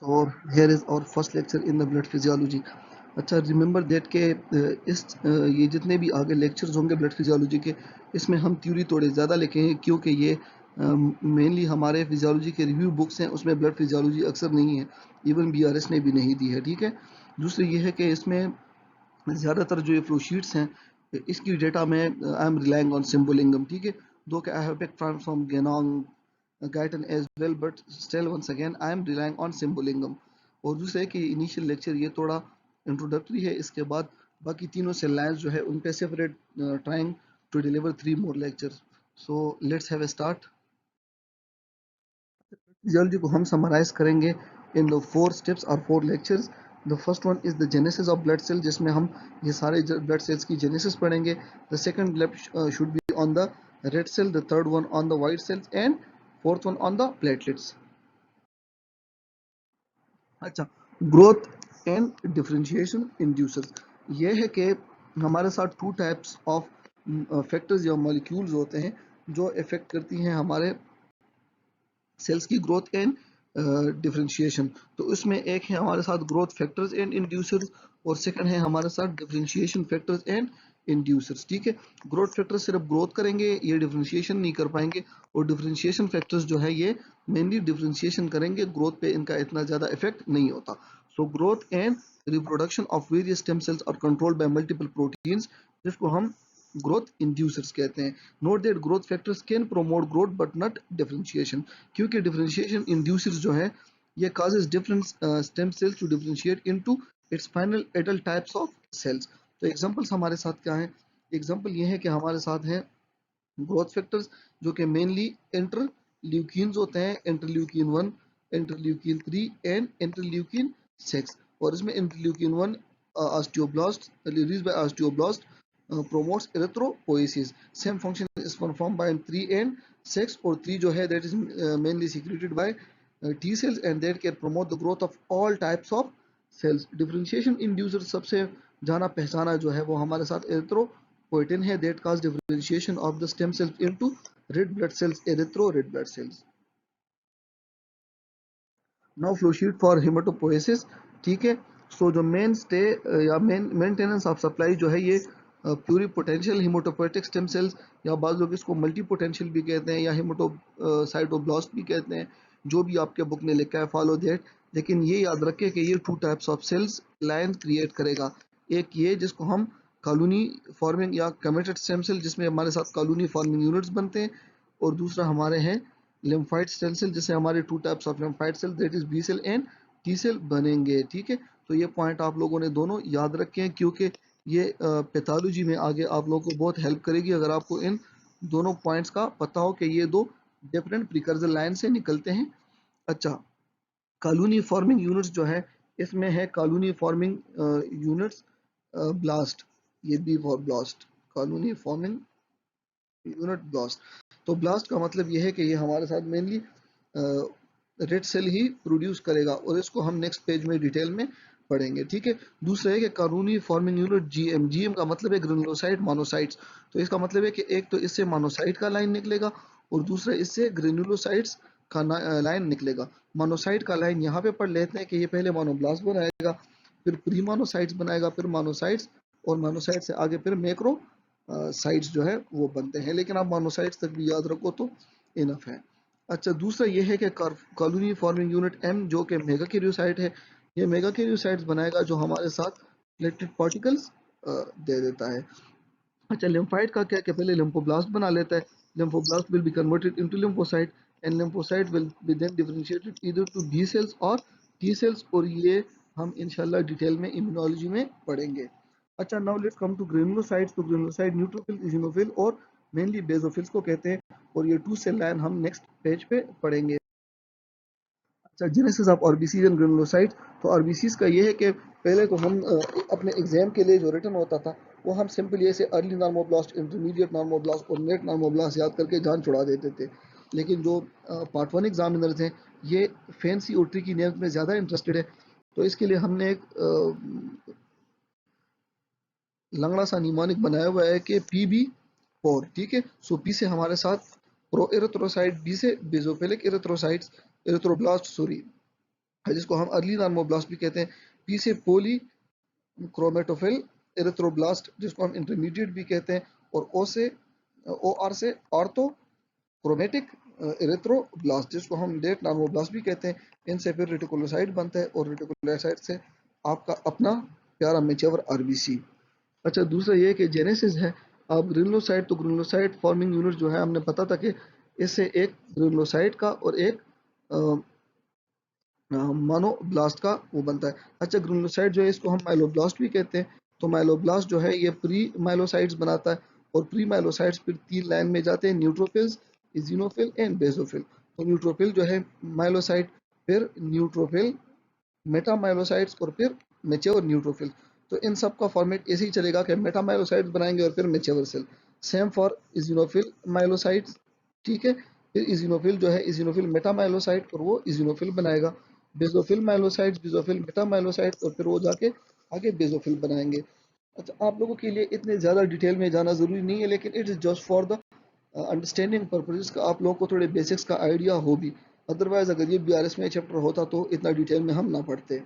So here is our first lecture in the blood physiology. अच्छा remember that के ये जितने भी आगे लेक्चर्स होंगे ब्लड फिजियोलॉजी के, इसमें हम थ्योरी थोड़े ज़्यादा लिखेंगे क्योंकि ये मेनली हमारे फिजियोलॉजी के रिव्यू बुक्स हैं, उसमें ब्लड फिजियोलॉजी अक्सर नहीं है, इवन बीआरएस ने भी नहीं दी है। ठीक है। दूसरी ये है कि इसमें ज़्यादातर जो ये फ्लो शीट्स हैं, इसकी डेटा में आई एम रिलाइंग ऑन सिम्बोलिंगम। ठीक है, दो के I have picked from गेनोंग Guyton as well, but still once again I am relying on symbolism. और दूसरा है कि इनिशियल लेक्चर ये थोड़ा इंट्रोडक्टरी है, इसके बाद बाकी तीनों सेल लाइन्स जो है उन पे separate trying to deliver 3 more lectures. So let's have a start. Physiology को हम समराइज करेंगे इन द 4 स्टेप्स और 4 lectures. The first one is the genesis of blood cell, जिसमें हम ये सारे ब्लड सेल्स की जेनेसिस पढ़ेंगे. The second lecture should be on the red cell, the third one on the white cells and fourth one on the platelets. अच्छा, growth and differentiation inducers. ये है कि हमारे साथ 2 टाइप्स ऑफ फैक्टर्स या molecules होते हैं जो इफेक्ट करती हैं हमारे सेल्स की ग्रोथ एंड डिफरेंशिएशन. तो उसमें एक है हमारे साथ ग्रोथ फैक्टर्स एंड इंड्यूसर्स और सेकंड है हमारे साथ डिफरेंशिएशन फैक्टर्स एंड इंड्यूसर्स. ठीक है, ग्रोथ फैक्टर्स सिर्फ ग्रोथ करेंगे, ये डिफरेंशिएशन नहीं कर पाएंगे, और डिफरेंशिएशन फैक्टर्स जो है ये मेनली डिफरेंशिएशन करेंगे, ग्रोथ पे इनका इतना ज़्यादा इफेक्ट नहीं होता. So growth and reproduction of various stem cells are controlled by multiple proteins, जिसको हम ग्रोथ इंड्यूसर्स कहते हैं. Note that growth factors can promote growth but not differentiation, क्योंकि डिफरेंशिएशन इंड्यूसर्स जो है ये causes different stem cells to differentiate into its final adult types of cells. तो examples हमारे साथ क्या है? एग्जांपल ये है कि हमारे साथ है ग्रोथ फैक्टर्स जो कि मेनली इंटरल्यूकिन्स होते हैं, इंटरल्यूकिन 1, इंटरल्यूकिन 3 एंड इंटरल्यूकिन 6. और इसमें interleukin 1 osteoblast release by osteoblast promotes erythropoiesis. Same function is performed by 3 and 6, or 3 जो है that is mainly secreted by T cells and that can promote the growth of all types of cells. Differentiation inducer सबसे जाना पहचाना जो है वो हमारे साथ erythropoietin है that cause differentiation of the stem cells into red blood cells, red blood cells. Now flow sheet for hematopoiesis. ठीक है, सो जो मेन स्टे या मेंटेनेंस ऑफ सप्लाई जो है ये प्यूरी पोटेंशियल हिमोटोपोएटिक स्टेम सेल्स, या बाद लोग इसको मल्टी पोटेंशियल भी कहते हैं या हिमोटोसाइटोब्लास्ट भी कहते हैं, जो भी आपके बुक में लिखा है फॉलो दैट. लेकिन ये याद रखें कि ये 2 types of cells line create करेगा. एक ये जिसको हम कॉलोनी फॉर्मिंग या कमिटेड स्टेम सेल, जिसमें हमारे साथ कॉलोनी फॉर्मिंग यूनिट्स बनते हैं, और दूसरा हमारे हैं लिम्फाइट स्टेम सेल, जिससे हमारे 2 types of lymphoid cell that is B cell and T cell बनेंगे. ठीक है, तो ये पॉइंट आप लोगों ने दोनों याद रखें क्योंकि ये पैथोलॉजी में आगे आप लोगों को बहुत हेल्प करेगी अगर आपको इन दोनों पॉइंट्स का पता हो कि ये 2 डिफरेंट प्रिकर्सर लाइन से निकलते हैं. अच्छा, कॉलोनी फॉर्मिंग यूनिट्स जो है इसमें है कॉलोनी फॉर्मिंग यूनिट्स ब्लास्ट, ये B for blast, colony forming unit blast. तो ब्लास्ट का मतलब ये है कि ये हमारे साथ मेनली रेड सेल ही प्रोड्यूस करेगा, और इसको हम नेक्स्ट पेज में डिटेल में पढ़ेंगे. ठीक है, दूसरा है कि colony forming unit GM. GM का मतलब है ग्रेनुलोसाइट मोनोसाइट्स. तो इसका मतलब है कि एक तो इससे मोनोसाइट का लाइन निकलेगा और दूसरा इससे ग्रेनुलोसाइट्स का लाइन निकलेगा. मोनोसाइट का लाइन यहाँ पे पढ़ लेते हैं कि ये पहले मोनोब्लास्ट बनाएगा, फिर प्री मोनोसाइट्स बनाएगा, फिर मोनोसाइट्स, और मोनोसाइट से आगे फिर मैक्रो साइट्स जो है वो बनते हैं. लेकिन आप मोनोसाइट्स तक भी याद रखो तो इनफ है. अच्छा, दूसरा ये है कि कॉलोनी फॉर्मिंग यूनिट एम जो कि मेगाकैरियोसाइट है, ये मेगाकैरियोसाइट्स बनाएगा जो हमारे साथ प्लेटेड पार्टिकल्स दे देता है. अच्छा, लिम्फाइट का क्या कि पहले लिम्फोब्लास्ट बना लेता है. Lymphoblast will be converted into lymphocyte and lymphocyte will be then differentiated either to B cells और टी सेल्स, और ये हम इंशाल्लाह डिटेल में इम्यूनोलॉजी में पढ़ेंगे. अच्छा, now let's come to granulocytes. तो ग्रेनुलोसाइट न्यूट्रोफिल, इओसिनोफिल और मेनली बेसोफिल्स को कहते हैं, और ये 2 सेल लाइन हम नेक्स्ट पेज पे पढ़ेंगे. अच्छा, genesis of RBC and granulocyte. तो आरबीसीज का ये है कि पहले तो हम अपने एग्जाम के लिए जो रिटर्न होता था वो हम सिंपल ये से अर्ली नॉर्मोब्लास्ट, इंटरमीडिएट नॉर्मोब्लास्ट और लेट नॉर्मोब्लास्ट याद करके जान छुड़ा देते थे. लेकिन जो पार्ट 1 एग्जामिनर्स हैं ये फैंसी और ट्रिकी नेम्स में ज़्यादा इंटरेस्टेड है, तो इसके लिए हमने एक लंगड़ा सा निमोनिक बनाया हुआ है कि PB4. ठीक है, सो पी से हमारे साथ प्रो एरिथ्रोसाइट, बी से बेसोफिलिक एरिथ्रोसाइट्स, एरिथ्रोब्लास्ट सॉरी, जिसको हम अर्ली नॉर्मोब्लास्ट भी कहते हैं। पी से पोली क्रोमेटोफिल एरिथ्रोब्लास्ट जिसको हम इंटरमीडिएट भी कहते हैं, और ओ आर से ऑर्थो क्रोमेटिक एरिथ्रोब्लास्ट जिसको हम लेट नॉर्मोब्लास्ट भी कहते हैं। इनसे फिर रेटिकुलोसाइट बनता है, और रेटिकुलोसाइट से आपका अपना प्यारा मेच्योर आरबीसी। अच्छा, दूसरा ये कि जेनेसिस है। अब ग्रेनुलोसाइट, तो ग्रेनुलोसाइट फॉर्मिंग यूनिट जो है हमने पता था कि इससे एक ग्रेनुलोसाइट का और एक मोनोब्लास्ट का वो बनता है। अच्छा, ग्रेनुलोसाइट जो है इसको हम माइलोब्लास्ट भी कहते हैं। तो माइलोब्लास्ट जो है ये प्री माइलोसाइट्स बनाता है, और प्री माइलोसाइट्स फिर 3 लाइन में जाते हैं, न्यूट्रोफिल्स, इजिनोफिल एंड बेसोफिल। तो न्यूट्रोफिल जो है माइलोसाइट, फिर न्यूट्रोफिल, मेटामाइलोसाइट्स, और फिर मेच्योर न्यूट्रोफिल। तो इन सब का फॉर्मेट ऐसे ही चलेगा कि मेटामाइलोसाइट्स बनाएंगे और फिर mature cell. Same for eosinophil myelocytes, ठीक है। फिर इजिनोफिल जो है, इजिनोफिल मेटामाइलोसाइट, और वो इजिनोफिल बनाएगा। बेसोफिल माइलोसाइट्स, बेसोफिल मेटामाइलोसाइट्स, और फिर वो जाके आगे बेसोफिल बनाएंगे। अच्छा, आप लोगों के लिए इतने ज़्यादा डिटेल में जाना ज़रूरी नहीं है, लेकिन it is just for the understanding purposes का आप लोगों को थोड़े बेसिक्स का आइडिया हो भी। अदरवाइज अगर ये बीआरएस में चैप्टर होता तो इतना डिटेल में हम ना पढ़ते।